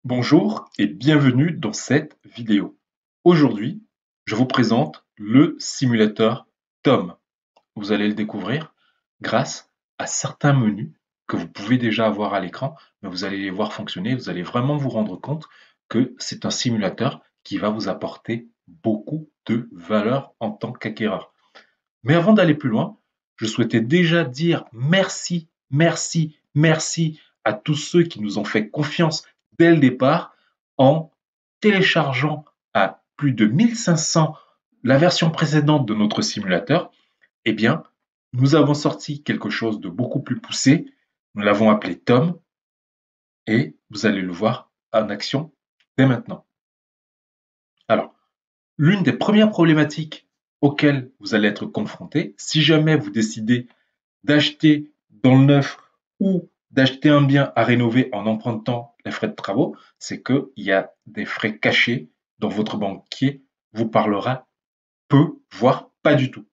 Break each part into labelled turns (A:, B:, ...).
A: Bonjour et bienvenue dans cette vidéo. Aujourd'hui, je vous présente le simulateur Tom. Vous allez le découvrir grâce à certains menus que vous pouvez déjà avoir à l'écran, mais vous allez les voir fonctionner. Vous allez vraiment vous rendre compte que c'est un simulateur qui va vous apporter beaucoup de valeur en tant qu'acquéreur. Mais avant d'aller plus loin, je souhaitais déjà dire merci, merci, merci à tous ceux qui nous ont fait confiance dès le départ en téléchargeant à plus de 1500 la version précédente de notre simulateur. Eh bien, nous avons sorti quelque chose de beaucoup plus poussé. Nous l'avons appelé Tom et vous allez le voir en action dès maintenant. Alors, l'une des premières problématiques auxquelles vous allez être confronté, si jamais vous décidez d'acheter dans le neuf ou d'acheter un bien à rénover en empruntant les frais de travaux, c'est qu'il y a des frais cachés dont votre banquier vous parlera peu, voire pas du tout.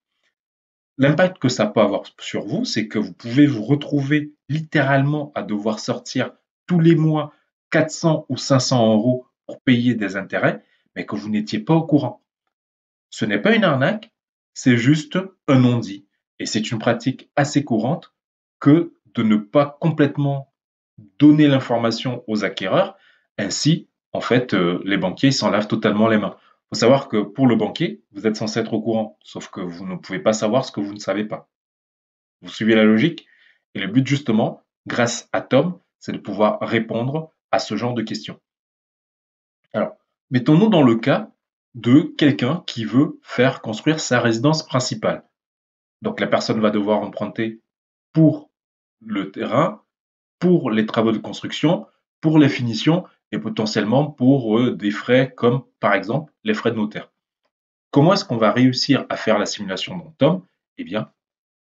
A: L'impact que ça peut avoir sur vous, c'est que vous pouvez vous retrouver littéralement à devoir sortir tous les mois 400 ou 500 euros pour payer des intérêts, mais que vous n'étiez pas au courant. Ce n'est pas une arnaque, c'est juste un non-dit. Et c'est une pratique assez courante que de ne pas complètement donner l'information aux acquéreurs. Ainsi, en fait, les banquiers s'en lavent totalement les mains. Il faut savoir que pour le banquier, vous êtes censé être au courant, sauf que vous ne pouvez pas savoir ce que vous ne savez pas. Vous suivez la logique? Et le but, justement, grâce à Tom, c'est de pouvoir répondre à ce genre de questions. Alors, mettons-nous dans le cas de quelqu'un qui veut faire construire sa résidence principale. Donc, la personne va devoir emprunter pour le terrain, pour les travaux de construction, pour les finitions et potentiellement pour des frais comme, par exemple, les frais de notaire. Comment est-ce qu'on va réussir à faire la simulation dans Tom? Eh bien,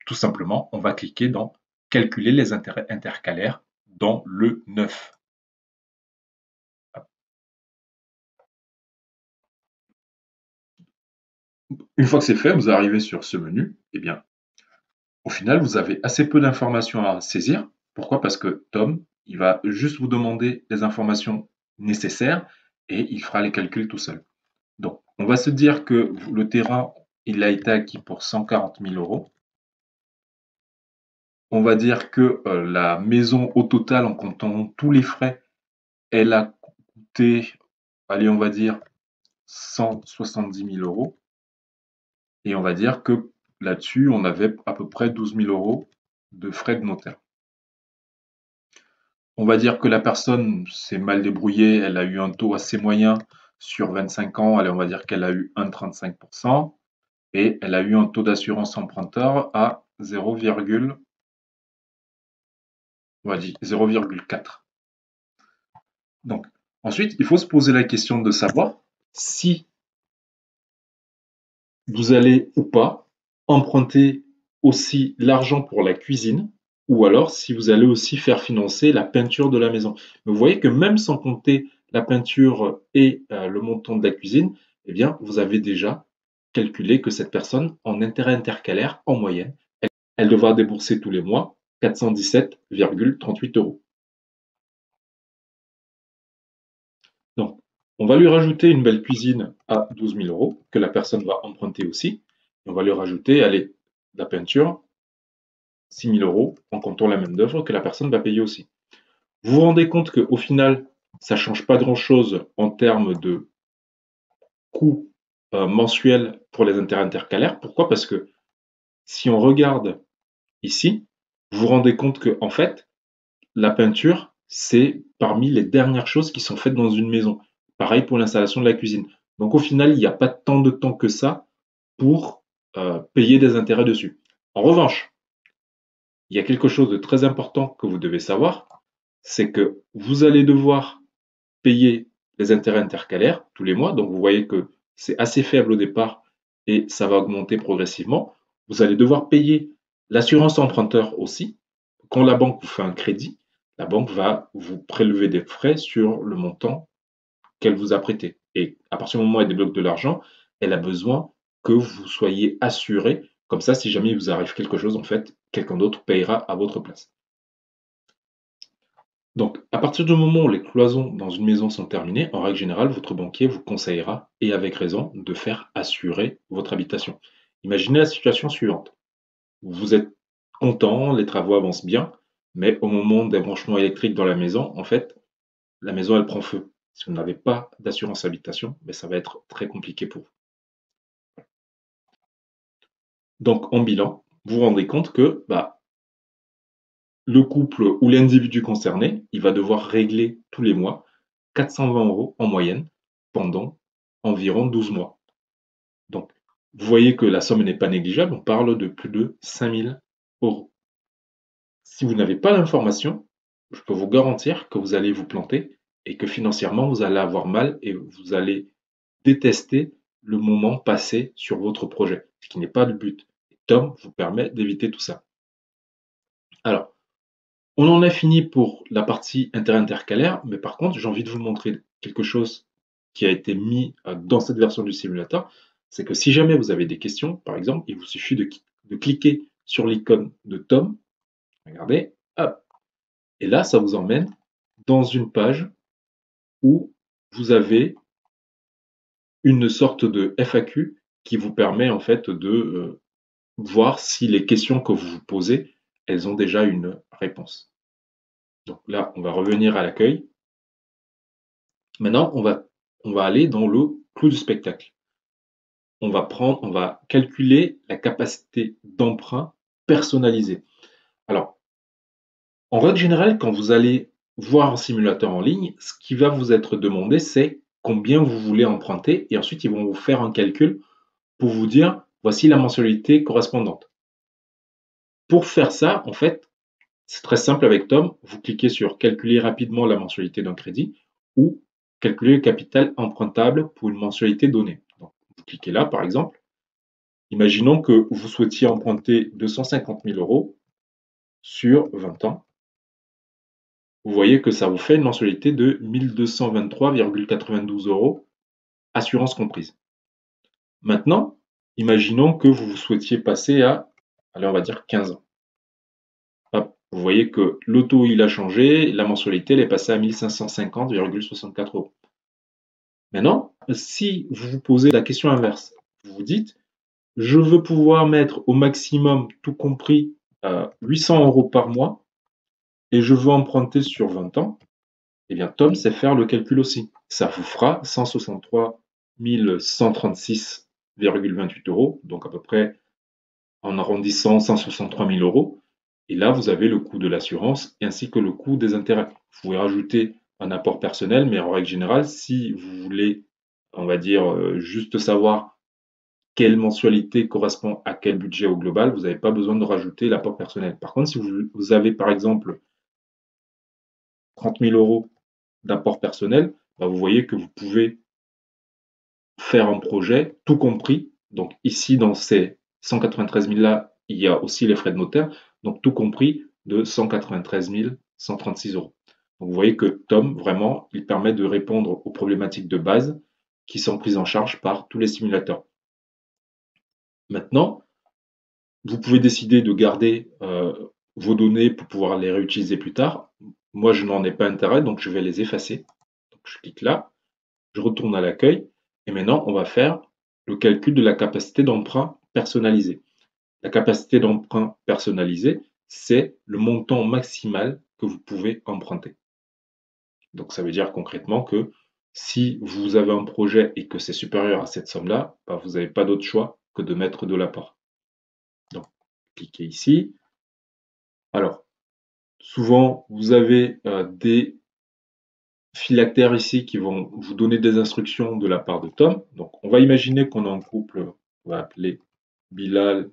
A: tout simplement, on va cliquer dans calculer les intérêts intercalaires dans le 9. Une fois que c'est fait, vous arrivez sur ce menu. Eh bien, au final, vous avez assez peu d'informations à saisir. Pourquoi? Parce que Tom, il va juste vous demander les informations nécessaires et il fera les calculs tout seul. Donc, on va se dire que le terrain, il a été acquis pour 140 000 euros. On va dire que la maison, au total, en comptant tous les frais, elle a coûté, allez, on va dire 170 000 euros. Et on va dire que là-dessus, on avait à peu près 12 000 euros de frais de notaire. On va dire que la personne s'est mal débrouillée, elle a eu un taux assez moyen sur 25 ans, allez, on va dire qu'elle a eu 1,35% et elle a eu un taux d'assurance emprunteur à 0, on va dire 0,4. Donc, ensuite, il faut se poser la question de savoir si vous allez ou pas emprunter aussi l'argent pour la cuisine ou alors si vous allez aussi faire financer la peinture de la maison. Mais vous voyez que même sans compter la peinture et le montant de la cuisine, eh bien, vous avez déjà calculé que cette personne, en intérêt intercalaire, en moyenne, elle devra débourser tous les mois 417,38 euros. Donc, on va lui rajouter une belle cuisine à 12 000 euros que la personne va emprunter aussi. Et on va lui rajouter, allez, la peinture, 6 000 euros en comptant la main-d'œuvre que la personne va payer aussi. Vous vous rendez compte qu'au final, ça ne change pas grand-chose en termes de coût mensuel pour les intérêts intercalaires. Pourquoi? Parce que si on regarde ici, vous vous rendez compte que en fait, la peinture, c'est parmi les dernières choses qui sont faites dans une maison. Pareil pour l'installation de la cuisine. Donc au final, il n'y a pas tant de temps que ça pour payer des intérêts dessus. En revanche, il y a quelque chose de très important que vous devez savoir, c'est que vous allez devoir payer les intérêts intercalaires tous les mois. Donc vous voyez que c'est assez faible au départ et ça va augmenter progressivement. Vous allez devoir payer l'assurance emprunteur aussi. Quand la banque vous fait un crédit, la banque va vous prélever des frais sur le montant qu'elle vous a prêté. Et à partir du moment où elle débloque de l'argent, elle a besoin que vous soyez assuré. Comme ça, si jamais il vous arrive quelque chose, en fait, quelqu'un d'autre payera à votre place. Donc, À partir du moment où les cloisons dans une maison sont terminées, en règle générale, votre banquier vous conseillera, et avec raison, de faire assurer votre habitation. Imaginez la situation suivante. Vous êtes content, les travaux avancent bien, mais au moment des branchements électriques dans la maison, en fait, la maison elle prend feu. Si vous n'avez pas d'assurance habitation, ben, ça va être très compliqué pour vous. Donc en bilan, vous vous rendrez compte que bah, le couple ou l'individu concerné, il va devoir régler tous les mois 420 € en moyenne pendant environ 12 mois. Donc, vous voyez que la somme n'est pas négligeable, on parle de plus de 5 000 €. Si vous n'avez pas l'information, je peux vous garantir que vous allez vous planter et que financièrement, vous allez avoir mal et vous allez détester le moment passé sur votre projet, ce qui n'est pas le but. Tom vous permet d'éviter tout ça. Alors, on en a fini pour la partie interintercalaire, mais par contre, j'ai envie de vous montrer quelque chose qui a été mis dans cette version du simulateur. C'est que si jamais vous avez des questions, par exemple, il vous suffit de cliquer sur l'icône de Tom. Regardez, hop. Et là, ça vous emmène dans une page où vous avez une sorte de FAQ qui vous permet en fait de voir si les questions que vous vous posez, elles ont déjà une réponse. Donc là, on va revenir à l'accueil. Maintenant, on va aller dans le clou du spectacle. On va calculer la capacité d'emprunt personnalisée. Alors, en règle générale, quand vous allez voir un simulateur en ligne, ce qui va vous être demandé, c'est combien vous voulez emprunter et ensuite ils vont vous faire un calcul pour vous dire voici la mensualité correspondante. Pour faire ça, en fait, c'est très simple avec Tom. Vous cliquez sur calculer rapidement la mensualité d'un crédit ou calculer le capital empruntable pour une mensualité donnée. Donc, vous cliquez là, par exemple. Imaginons que vous souhaitiez emprunter 250 000 € sur 20 ans. Vous voyez que ça vous fait une mensualité de 1 223,92 € assurance comprise. Maintenant, imaginons que vous souhaitiez passer à, allez, on va dire 15 ans. Hop, vous voyez que le taux il a changé, la mensualité elle est passée à 1 550,64 €. Maintenant, si vous vous posez la question inverse, vous vous dites, je veux pouvoir mettre au maximum, tout compris, 800 € par mois, et je veux emprunter sur 20 ans, eh bien Tom sait faire le calcul aussi. Ça vous fera 163 136,28 €, donc à peu près en arrondissant 163 000 €. Et là, vous avez le coût de l'assurance ainsi que le coût des intérêts. Vous pouvez rajouter un apport personnel, mais en règle générale, si vous voulez, on va dire, juste savoir quelle mensualité correspond à quel budget au global, vous n'avez pas besoin de rajouter l'apport personnel. Par contre, si vous avez par exemple 30 000 € d'apport personnel, bah, vous voyez que vous pouvez faire un projet tout compris. Donc ici, dans ces 193 000 là, il y a aussi les frais de notaire, donc tout compris de 193 136 €. Donc vous voyez que Tom, vraiment, il permet de répondre aux problématiques de base qui sont prises en charge par tous les simulateurs. Maintenant, vous pouvez décider de garder vos données pour pouvoir les réutiliser plus tard. Moi, je n'en ai pas intérêt, donc je vais les effacer. Donc, je clique là, je retourne à l'accueil, et maintenant, on va faire le calcul de la capacité d'emprunt personnalisée. La capacité d'emprunt personnalisée, c'est le montant maximal que vous pouvez emprunter. Donc, ça veut dire concrètement que si vous avez un projet et que c'est supérieur à cette somme-là, bah, vous n'avez pas d'autre choix que de mettre de l'apport. Donc, cliquez ici. Alors, souvent, vous avez des phylactères ici qui vont vous donner des instructions de la part de Tom. Donc, on va imaginer qu'on a un couple, on va appeler Bilal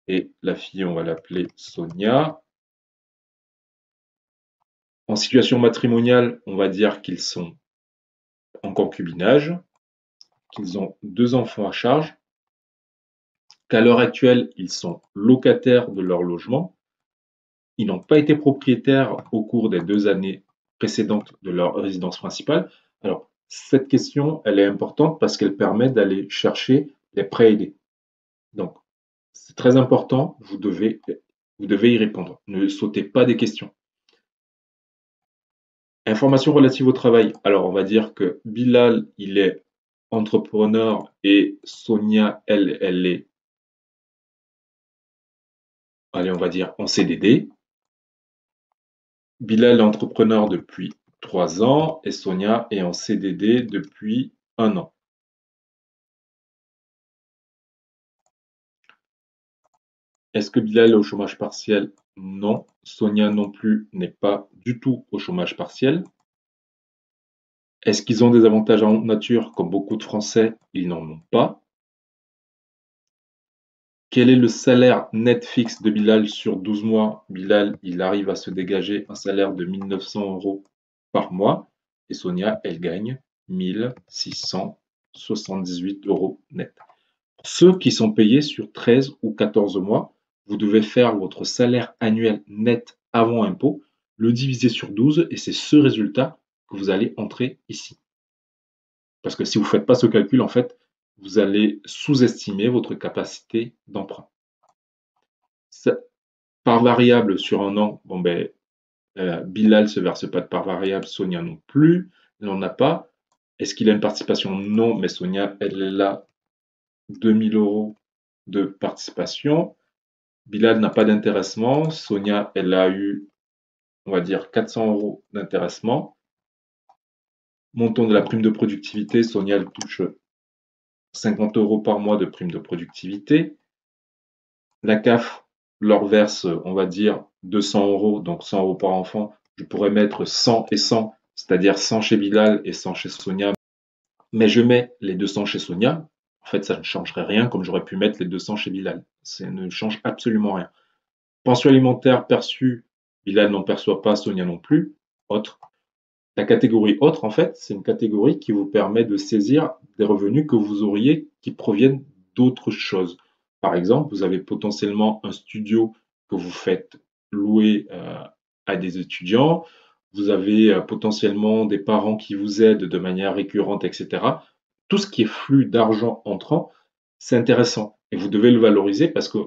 A: et la fille, on va l'appeler Sonia. En situation matrimoniale, on va dire qu'ils sont en concubinage, qu'ils ont 2 enfants à charge, qu'à l'heure actuelle, ils sont locataires de leur logement. Ils n'ont pas été propriétaires au cours des 2 années précédentes de leur résidence principale. Alors, cette question, elle est importante parce qu'elle permet d'aller chercher les prêts aidés. Donc, c'est très important, vous devez y répondre. Ne sautez pas des questions. Informations relatives au travail. Alors, on va dire que Bilal, il est entrepreneur et Sonia, elle est, allez, on va dire en CDD. Bilal est entrepreneur depuis 3 ans et Sonia est en CDD depuis 1 an. Est-ce que Bilal est au chômage partiel? Non. Sonia non plus n'est pas du tout au chômage partiel. Est-ce qu'ils ont des avantages en nature comme beaucoup de Français? Ils n'en ont pas. Quel est le salaire net fixe de Bilal sur 12 mois? Bilal, il arrive à se dégager un salaire de 1 900 € par mois et Sonia, elle gagne 1 678 € net. Ceux qui sont payés sur 13 ou 14 mois, vous devez faire votre salaire annuel net avant impôt, le diviser sur 12 et c'est ce résultat que vous allez entrer ici. Parce que si vous ne faites pas ce calcul, en fait, vous allez sous-estimer votre capacité d'emprunt. Par variable sur 1 an, bon ben, Bilal ne se verse pas de part variable, Sonia non plus, elle n'en a pas. Est-ce qu'il a une participation? Non, mais Sonia, elle a 2000 € de participation. Bilal n'a pas d'intéressement. Sonia, elle a eu, on va dire, 400 € d'intéressement. Montant de la prime de productivité, Sonia, elle touche 50 € par mois de prime de productivité. La CAF leur verse, on va dire, 200 €, donc 100 € par enfant. Je pourrais mettre 100 et 100, c'est-à-dire 100 chez Bilal et 100 chez Sonia. Mais je mets les 200 chez Sonia. En fait, ça ne changerait rien, comme j'aurais pu mettre les 200 chez Bilal. Ça ne change absolument rien. Pension alimentaire perçue, Bilal n'en perçoit pas, Sonia non plus. Autre. La catégorie autre, en fait, c'est une catégorie qui vous permet de saisir des revenus que vous auriez qui proviennent d'autres choses. Par exemple, vous avez potentiellement un studio que vous faites louer à des étudiants. Vous avez potentiellement des parents qui vous aident de manière récurrente, etc. Tout ce qui est flux d'argent entrant, c'est intéressant et vous devez le valoriser parce que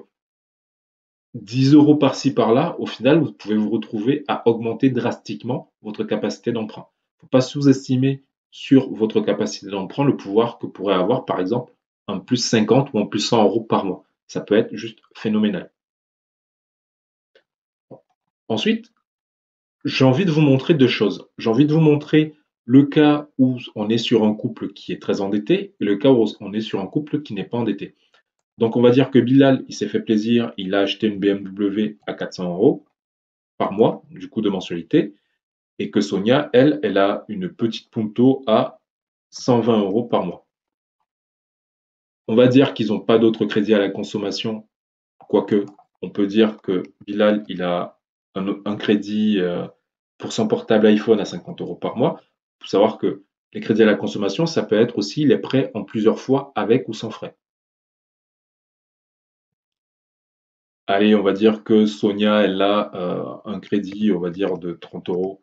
A: 10 € par-ci par-là, au final, vous pouvez vous retrouver à augmenter drastiquement votre capacité d'emprunt. Il ne faut pas sous-estimer sur votre capacité d'emprunt le pouvoir que pourrait avoir, par exemple, un plus 50 ou un plus 100 € par mois. Ça peut être juste phénoménal. Ensuite, j'ai envie de vous montrer deux choses. J'ai envie de vous montrer le cas où on est sur un couple qui est très endetté et le cas où on est sur un couple qui n'est pas endetté. Donc, on va dire que Bilal, il s'est fait plaisir, il a acheté une BMW à 400 € par mois, du coup de mensualité, et que Sonia, elle, elle a une petite Punto à 120 € par mois. On va dire qu'ils n'ont pas d'autres crédits à la consommation, quoique on peut dire que Bilal, il a un crédit pour son portable iPhone à 50 € par mois. Il faut savoir que les crédits à la consommation, ça peut être aussi les prêts en plusieurs fois avec ou sans frais. Allez, on va dire que Sonia, elle a un crédit, on va dire, de 30 €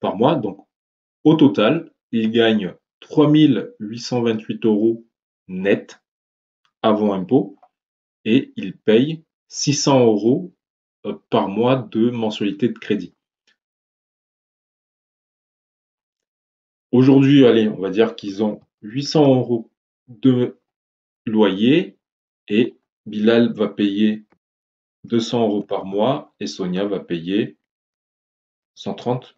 A: par mois. Donc, au total, il gagne 3 828 € net avant impôt et il paye 600 € par mois de mensualité de crédit. Aujourd'hui, allez, on va dire qu'ils ont 800 € de loyer et Bilal va payer 200 € par mois et Sonia va payer 130.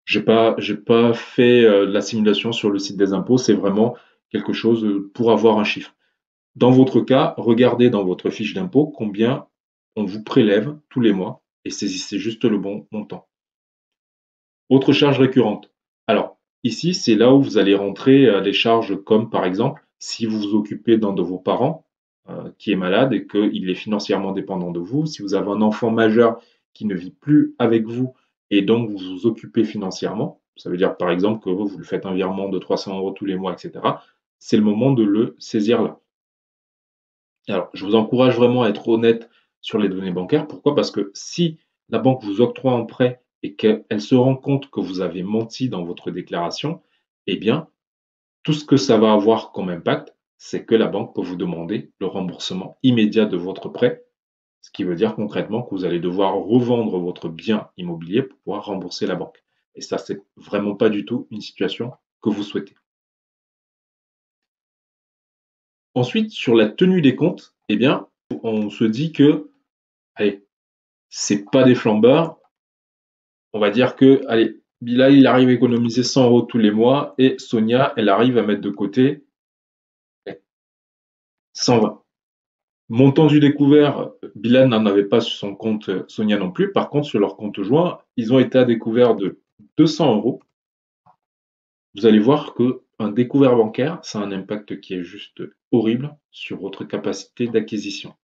A: J'ai pas fait la simulation sur le site des impôts, c'est vraiment quelque chose pour avoir un chiffre. Dans votre cas, regardez dans votre fiche d'impôt combien on vous prélève tous les mois et saisissez juste le bon montant. Autre charge récurrente. Alors, ici, c'est là où vous allez rentrer les charges comme par exemple, si vous vous occupez d'un de vos parents qui est malade et qu'il est financièrement dépendant de vous, si vous avez un enfant majeur qui ne vit plus avec vous et donc vous vous occupez financièrement, ça veut dire par exemple que vous lui faites un virement de 300 € tous les mois, etc. C'est le moment de le saisir là. Alors, je vous encourage vraiment à être honnête sur les données bancaires. Pourquoi? Parce que si la banque vous octroie un prêt et qu'elle se rend compte que vous avez menti dans votre déclaration, eh bien, tout ce que ça va avoir comme impact, c'est que la banque peut vous demander le remboursement immédiat de votre prêt, ce qui veut dire concrètement que vous allez devoir revendre votre bien immobilier pour pouvoir rembourser la banque. Et ça, c'est vraiment pas du tout une situation que vous souhaitez. Ensuite, sur la tenue des comptes, eh bien, on se dit que, allez, c'est pas des flambeurs. On va dire que, allez, Bilal, il arrive à économiser 100 euros tous les mois et Sonia, elle arrive à mettre de côté 120. Montant du découvert, Bilal n'en avait pas sur son compte, Sonia non plus. Par contre, sur leur compte joint, ils ont été à découvert de 200 euros. Vous allez voir qu'un découvert bancaire, ça a un impact qui est juste horrible sur votre capacité d'acquisition.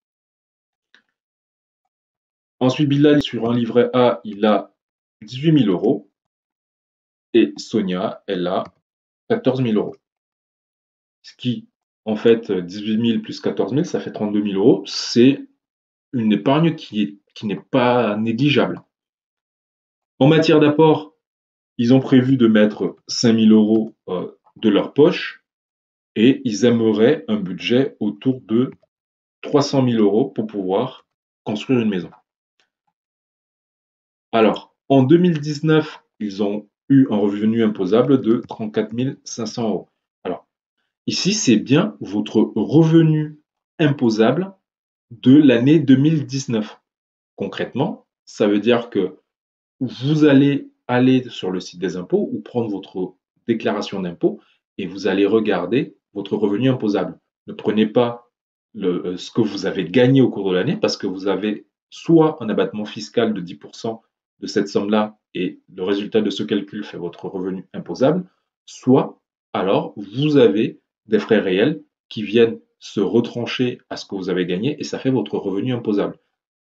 A: Ensuite, Bilal, sur un livret A, il a 18 000 euros et Sonia, elle a 14 000 euros. Ce qui, en fait, 18 000 plus 14 000, ça fait 32 000 euros. C'est une épargne qui n'est pas négligeable. En matière d'apport, ils ont prévu de mettre 5 000 euros de leur poche et ils aimeraient un budget autour de 300 000 euros pour pouvoir construire une maison. Alors, en 2019, ils ont eu un revenu imposable de 34 500 euros. Alors, ici, c'est bien votre revenu imposable de l'année 2019. Concrètement, ça veut dire que vous allez aller sur le site des impôts ou prendre votre déclaration d'impôt et vous allez regarder votre revenu imposable. Ne prenez pas ce que vous avez gagné au cours de l'année parce que vous avez soit un abattement fiscal de 10% de cette somme-là et le résultat de ce calcul fait votre revenu imposable, soit alors vous avez des frais réels qui viennent se retrancher à ce que vous avez gagné et ça fait votre revenu imposable.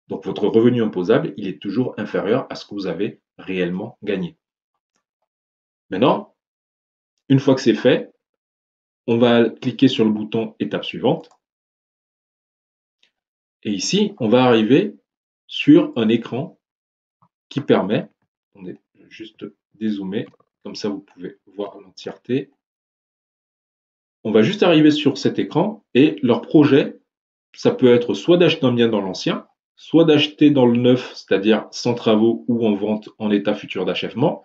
A: Donc votre revenu imposable, il est toujours inférieur à ce que vous avez réellement gagné. Maintenant, une fois que c'est fait, on va cliquer sur le bouton étape suivante. Et ici, on va arriver sur un écran qui permet, attendez, je vais juste dézoomer, comme ça vous pouvez voir l'entièreté. On va juste arriver sur cet écran et leur projet, ça peut être soit d'acheter un bien dans l'ancien, soit d'acheter dans le neuf, c'est-à-dire sans travaux ou en vente en état futur d'achèvement,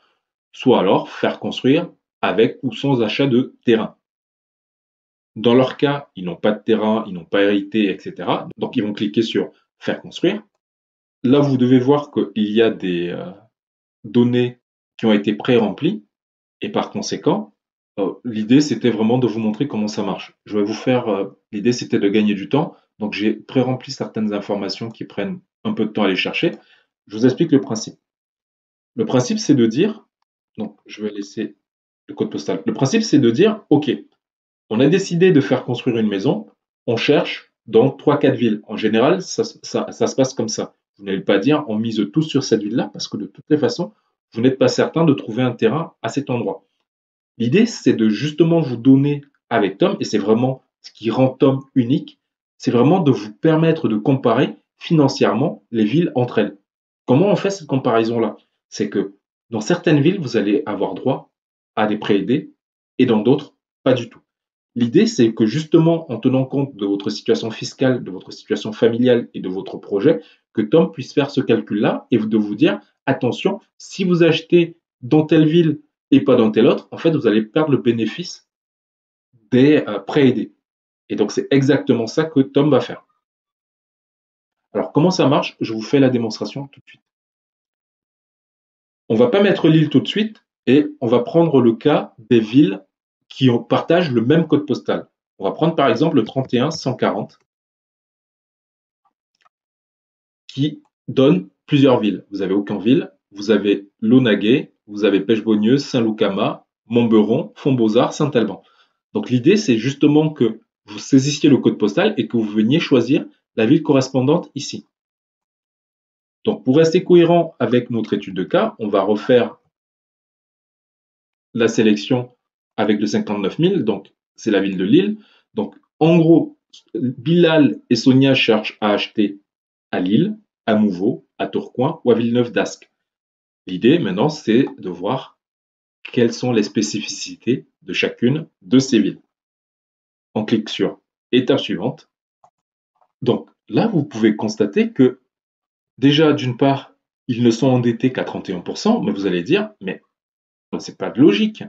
A: soit alors faire construire avec ou sans achat de terrain. Dans leur cas, ils n'ont pas de terrain, ils n'ont pas hérité, etc. Donc ils vont cliquer sur faire construire. Là, vous devez voir qu'il y a des données qui ont été pré-remplies et par conséquent, l'idée c'était vraiment de vous montrer comment ça marche. Je vais vous faire, l'idée c'était de gagner du temps, donc j'ai pré-rempli certaines informations qui prennent un peu de temps à aller chercher. Je vous explique le principe. Le principe c'est de dire, donc je vais laisser le code postal. Le principe c'est de dire, ok, on a décidé de faire construire une maison, on cherche dans 3-4 villes. En général, ça se passe comme ça. Vous n'allez pas dire on mise tout sur cette ville-là parce que de toutes les façons, vous n'êtes pas certain de trouver un terrain à cet endroit. L'idée, c'est de justement vous donner avec Tom, et c'est vraiment ce qui rend Tom unique, c'est vraiment de vous permettre de comparer financièrement les villes entre elles. Comment on fait cette comparaison-là? C'est que dans certaines villes, vous allez avoir droit à des prêts aidés et dans d'autres, pas du tout. L'idée, c'est que justement, en tenant compte de votre situation fiscale, de votre situation familiale et de votre projet, que Tom puisse faire ce calcul-là et de vous dire, attention, si vous achetez dans telle ville et pas dans telle autre, en fait, vous allez perdre le bénéfice des prêts aidés. Et donc, c'est exactement ça que Tom va faire. Alors, comment ça marche? Je vous fais la démonstration tout de suite. On ne va pas mettre l'île tout de suite et on va prendre le cas des villes qui partagent le même code postal. On va prendre par exemple le 31 140 qui donne plusieurs villes. Vous avez Aucanville, vous avez Launaguet, vous avez Pêche-Beaunieuse, Saint-Loup-Cama, Montberon, Fontbozard, Saint-Alban. Donc l'idée, c'est justement que vous saisissiez le code postal et que vous veniez choisir la ville correspondante ici. Donc pour rester cohérent avec notre étude de cas, on va refaire la sélection avec le 59 000, donc c'est la ville de Lille. Donc en gros, Bilal et Sonia cherchent à acheter à Lille, à Mouveau, à Tourcoing ou à Villeneuve d'Ascq. L'idée maintenant, c'est de voir quelles sont les spécificités de chacune de ces villes. On clique sur étape suivante. Donc là, vous pouvez constater que déjà, d'une part, ils ne sont endettés qu'à 31%, mais vous allez dire, mais C'est pas de logique.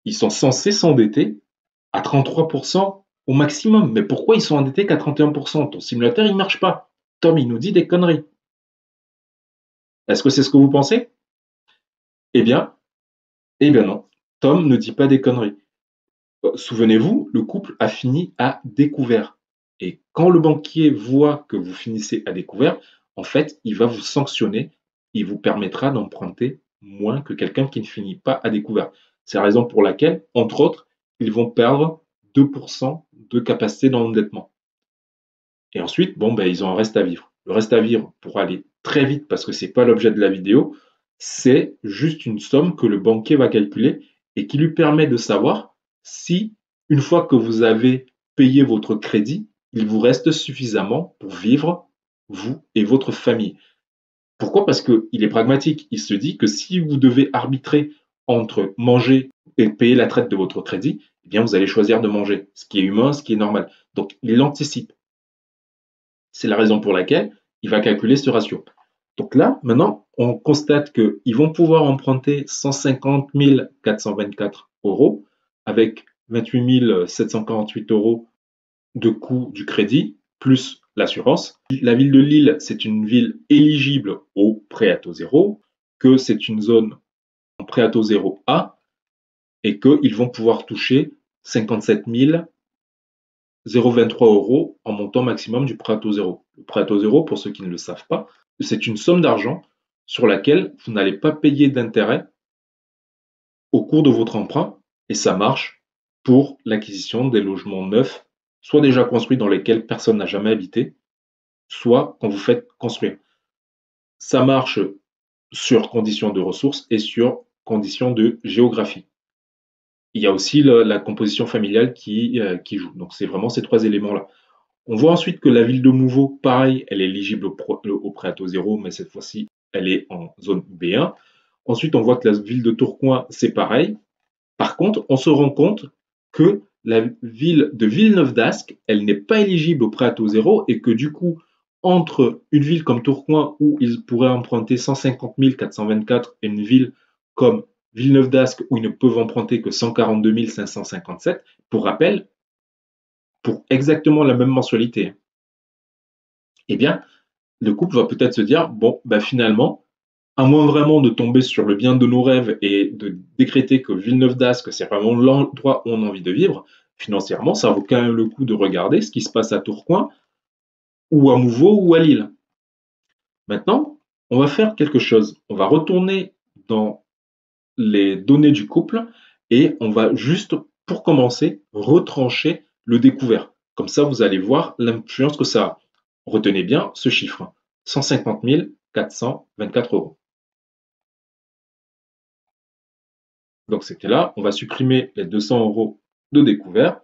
A: Ils sont censés s'endetter à 33% au maximum. Mais pourquoi ils sont endettés qu'à 31%? Ton simulateur, il marche pas. Tom, il nous dit des conneries. Est-ce que c'est ce que vous pensez? Eh bien, eh bien non. Tom ne dit pas des conneries. Souvenez-vous, le couple a fini à découvert. Et quand le banquier voit que vous finissez à découvert, en fait, il va vous sanctionner. Il vous permettra d'emprunter moins que quelqu'un qui ne finit pas à découvert. C'est la raison pour laquelle, entre autres, ils vont perdre 2% de capacité d'endettement. Et ensuite, bon, ben, ils ont un reste à vivre. Le reste à vivre, pour aller très vite, parce que ce n'est pas l'objet de la vidéo, c'est juste une somme que le banquier va calculer et qui lui permet de savoir si, une fois que vous avez payé votre crédit, il vous reste suffisamment pour vivre, vous et votre famille. Pourquoi? Parce qu'il est pragmatique. Il se dit que si vous devez arbitrer entre manger et payer la traite de votre crédit, eh bien, vous allez choisir de manger, ce qui est humain, ce qui est normal. Donc, il anticipe. C'est la raison pour laquelle il va calculer ce ratio. Donc là, maintenant, on constate qu'ils vont pouvoir emprunter 150 424 euros avec 28 748 euros de coût du crédit, plus l'assurance. La ville de Lille, c'est une ville éligible au prêt à taux zéro, que c'est une zone en prêt à taux zéro A, et qu'ils vont pouvoir toucher 57 0,23 euros en montant maximum du prêt à taux zéro. Le prêt à taux zéro, pour ceux qui ne le savent pas, c'est une somme d'argent sur laquelle vous n'allez pas payer d'intérêt au cours de votre emprunt, et ça marche pour l'acquisition des logements neufs, soit déjà construits dans lesquels personne n'a jamais habité, soit quand vous faites construire. Ça marche sur conditions de ressources et sur conditions de géographie. Il y a aussi la composition familiale qui joue. Donc c'est vraiment ces trois éléments-là. On voit ensuite que la ville de Mouveau, pareil, elle est éligible au prêt à taux zéro, mais cette fois-ci, elle est en zone B1. Ensuite, on voit que la ville de Tourcoing, c'est pareil. Par contre, on se rend compte que la ville de Villeneuve-d'Ascq, elle n'est pas éligible au prêt à taux zéro et que du coup, entre une ville comme Tourcoing où ils pourraient emprunter 150 424 et une ville comme Villeneuve-d'Ascq où ils ne peuvent emprunter que 142 557, pour rappel, pour exactement la même mensualité, eh bien, le couple va peut-être se dire, bon, bah finalement, à moins vraiment de tomber sur le bien de nos rêves et de décréter que Villeneuve d'Ascq, c'est vraiment l'endroit où on a envie de vivre, financièrement, ça vaut quand même le coup de regarder ce qui se passe à Tourcoing, ou à Mouveau, ou à Lille. Maintenant, on va faire quelque chose. On va retourner dans les données du couple et on va juste, pour commencer, retrancher le découvert. Comme ça, vous allez voir l'influence que ça a. Retenez bien ce chiffre, 150 424 euros. Donc c'était là, on va supprimer les 200 euros de découvert.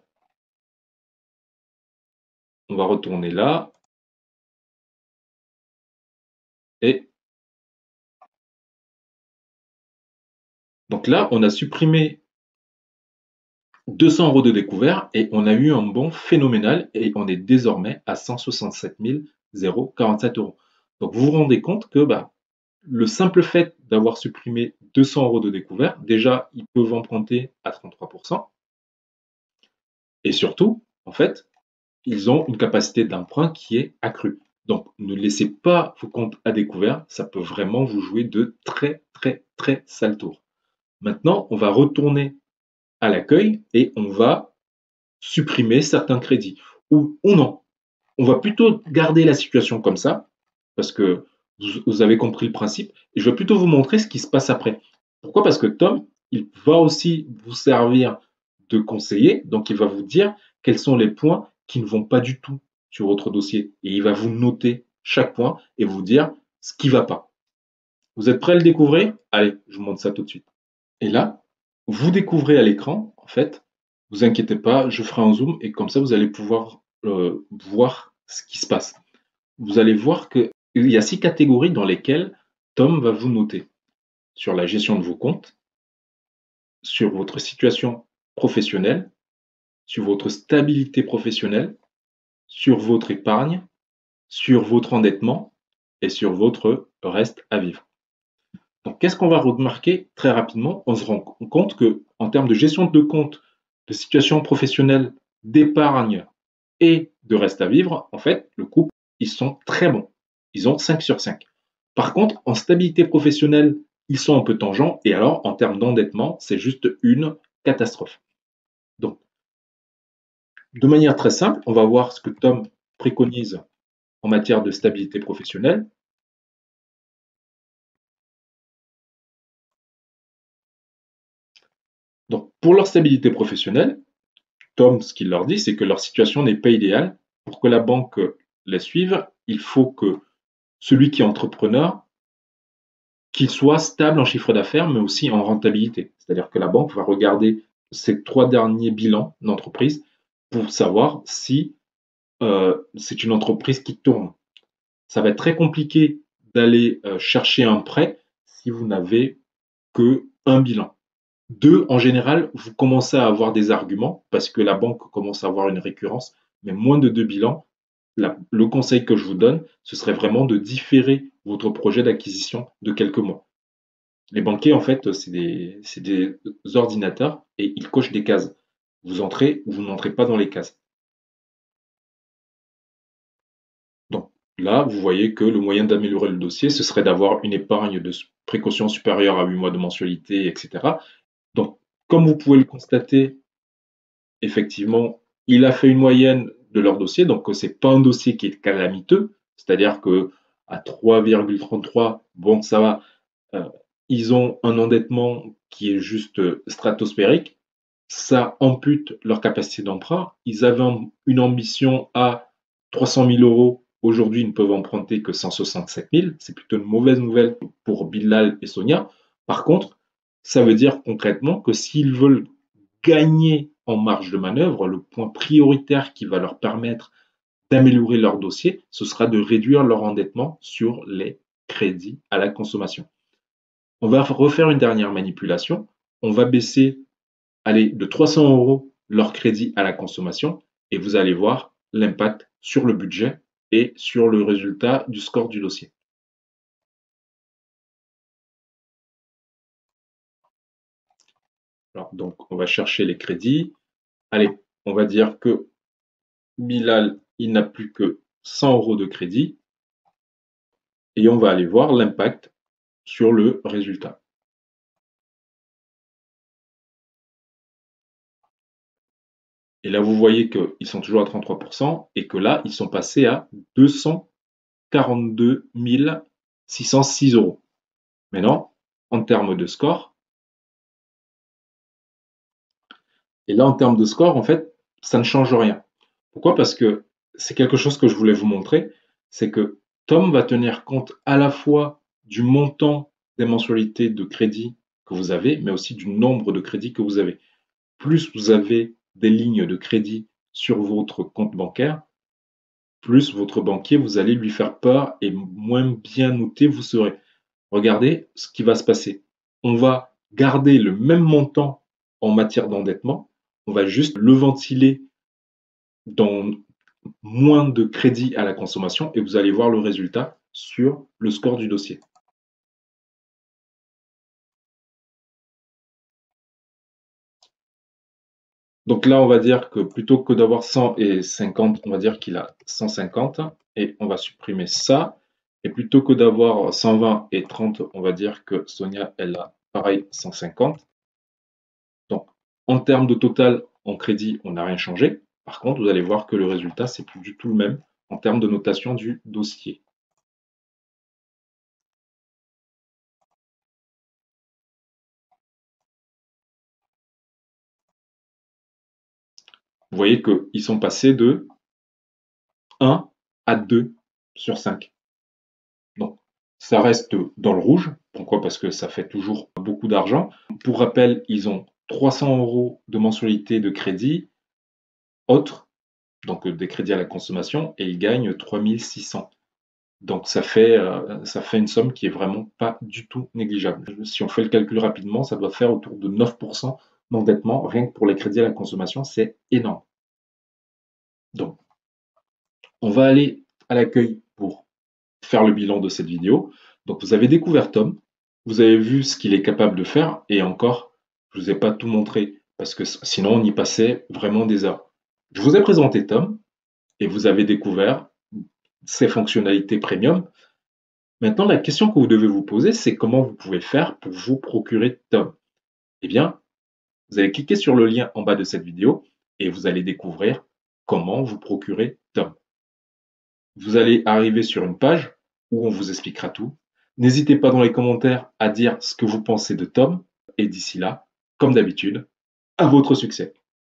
A: On va retourner là. Et donc là, on a supprimé 200 euros de découvert et on a eu un bond phénoménal et on est désormais à 167 047 euros. Donc vous vous rendez compte que le simple fait d'avoir supprimé 200 euros de découvert, déjà, ils peuvent emprunter à 33%. Et surtout, en fait, ils ont une capacité d'emprunt qui est accrue. Donc, ne laissez pas vos comptes à découvert, ça peut vraiment vous jouer de très, très, très sales tours. Maintenant, on va retourner à l'accueil et on va supprimer certains crédits. Ou non, on va plutôt garder la situation comme ça, parce que vous avez compris le principe, et je vais plutôt vous montrer ce qui se passe après. Pourquoi? Parce que Tom, il va aussi vous servir de conseiller, donc il va vous dire quels sont les points qui ne vont pas du tout sur votre dossier, et il va vous noter chaque point et vous dire ce qui ne va pas. Vous êtes prêts à le découvrir? Allez, je vous montre ça tout de suite. Et là, vous découvrez à l'écran, en fait, vous inquiétez pas, je ferai un zoom et comme ça vous allez pouvoir voir ce qui se passe. Vous allez voir qu'il y a 6 catégories dans lesquelles Tom va vous noter. Sur la gestion de vos comptes, sur votre situation professionnelle, sur votre stabilité professionnelle, sur votre épargne, sur votre endettement et sur votre reste à vivre. Donc, qu'est-ce qu'on va remarquer très rapidement? On se rend compte que, en termes de gestion de compte, de situation professionnelle, d'épargne et de reste à vivre, en fait, le couple, ils sont très bons. Ils ont 5 sur 5. Par contre, en stabilité professionnelle, ils sont un peu tangents. Et alors, en termes d'endettement, c'est juste une catastrophe. Donc, de manière très simple, on va voir ce que Tom préconise en matière de stabilité professionnelle. Donc, pour leur stabilité professionnelle, Tom, ce qu'il leur dit, c'est que leur situation n'est pas idéale. Pour que la banque les suive, il faut que celui qui est entrepreneur, qu'il soit stable en chiffre d'affaires, mais aussi en rentabilité. C'est-à-dire que la banque va regarder ces 3 derniers bilans d'entreprise pour savoir si c'est une entreprise qui tourne. Ça va être très compliqué d'aller chercher un prêt si vous n'avez que un bilan. Deux, en général, vous commencez à avoir des arguments parce que la banque commence à avoir une récurrence, mais moins de 2 bilans. Le conseil que je vous donne, ce serait vraiment de différer votre projet d'acquisition de quelques mois. Les banquiers, en fait, c'est des ordinateurs et ils cochent des cases. Vous entrez ou vous n'entrez pas dans les cases. Donc là, vous voyez que le moyen d'améliorer le dossier, ce serait d'avoir une épargne de précaution supérieure à 8 mois de mensualité, etc. Donc, comme vous pouvez le constater, effectivement, il a fait une moyenne de leur dossier, donc c'est pas un dossier qui est calamiteux, c'est-à-dire que à 3,33, bon, ça va, euh, ils ont un endettement qui est juste stratosphérique, ça ampute leur capacité d'emprunt. Ils avaient une ambition à 300 000 euros. Aujourd'hui, ils ne peuvent emprunter que 167 000. C'est plutôt une mauvaise nouvelle pour Bilal et Sonia. Par contre, ça veut dire concrètement que s'ils veulent gagner en marge de manœuvre, le point prioritaire qui va leur permettre d'améliorer leur dossier, ce sera de réduire leur endettement sur les crédits à la consommation. On va refaire une dernière manipulation. On va baisser, allez, de 300 euros leur crédit à la consommation et vous allez voir l'impact sur le budget et sur le résultat du score du dossier. Alors, donc, on va chercher les crédits. Allez, on va dire que Bilal, il n'a plus que 100 euros de crédit et on va aller voir l'impact sur le résultat. Et là, vous voyez qu'ils sont toujours à 33% et que là, ils sont passés à 242 606 euros. Maintenant, en termes de score, et là, en termes de score, en fait, ça ne change rien. Pourquoi? Parce que c'est quelque chose que je voulais vous montrer, c'est que Tom va tenir compte à la fois du montant des mensualités de crédit que vous avez, mais aussi du nombre de crédits que vous avez. Plus vous avez des lignes de crédit sur votre compte bancaire, plus votre banquier, vous allez lui faire peur et moins bien noté vous serez. Regardez ce qui va se passer. On va garder le même montant en matière d'endettement, on va juste le ventiler dans moins de crédit à la consommation et vous allez voir le résultat sur le score du dossier. Donc là, on va dire que plutôt que d'avoir 100 et 50, on va dire qu'il a 150 et on va supprimer ça. Et plutôt que d'avoir 120 et 30, on va dire que Sonia, elle a pareil 150. Donc, en termes de total en crédit, on n'a rien changé. Par contre, vous allez voir que le résultat, c'est plus du tout le même en termes de notation du dossier. Vous voyez qu'ils sont passés de 1 à 2 sur 5. Donc, ça reste dans le rouge. Pourquoi? Parce que ça fait toujours beaucoup d'argent. Pour rappel, ils ont 300 euros de mensualité de crédit autre, donc des crédits à la consommation, et ils gagnent 3600. Donc ça fait une somme qui est vraiment pas du tout négligeable. Si on fait le calcul rapidement, ça doit faire autour de 9% d'endettement, rien que pour les crédits à la consommation, c'est énorme. Donc, on va aller à l'accueil pour faire le bilan de cette vidéo. Donc, vous avez découvert Tom. Vous avez vu ce qu'il est capable de faire et encore, je ne vous ai pas tout montré parce que sinon on y passait vraiment des heures. Je vous ai présenté Tom et vous avez découvert ses fonctionnalités premium. Maintenant, la question que vous devez vous poser, c'est comment vous pouvez faire pour vous procurer Tom. Eh bien, vous allez cliquer sur le lien en bas de cette vidéo et vous allez découvrir comment vous procurer Tom. Vous allez arriver sur une page où on vous expliquera tout. N'hésitez pas dans les commentaires à dire ce que vous pensez de Tom et d'ici là, comme d'habitude, à votre succès.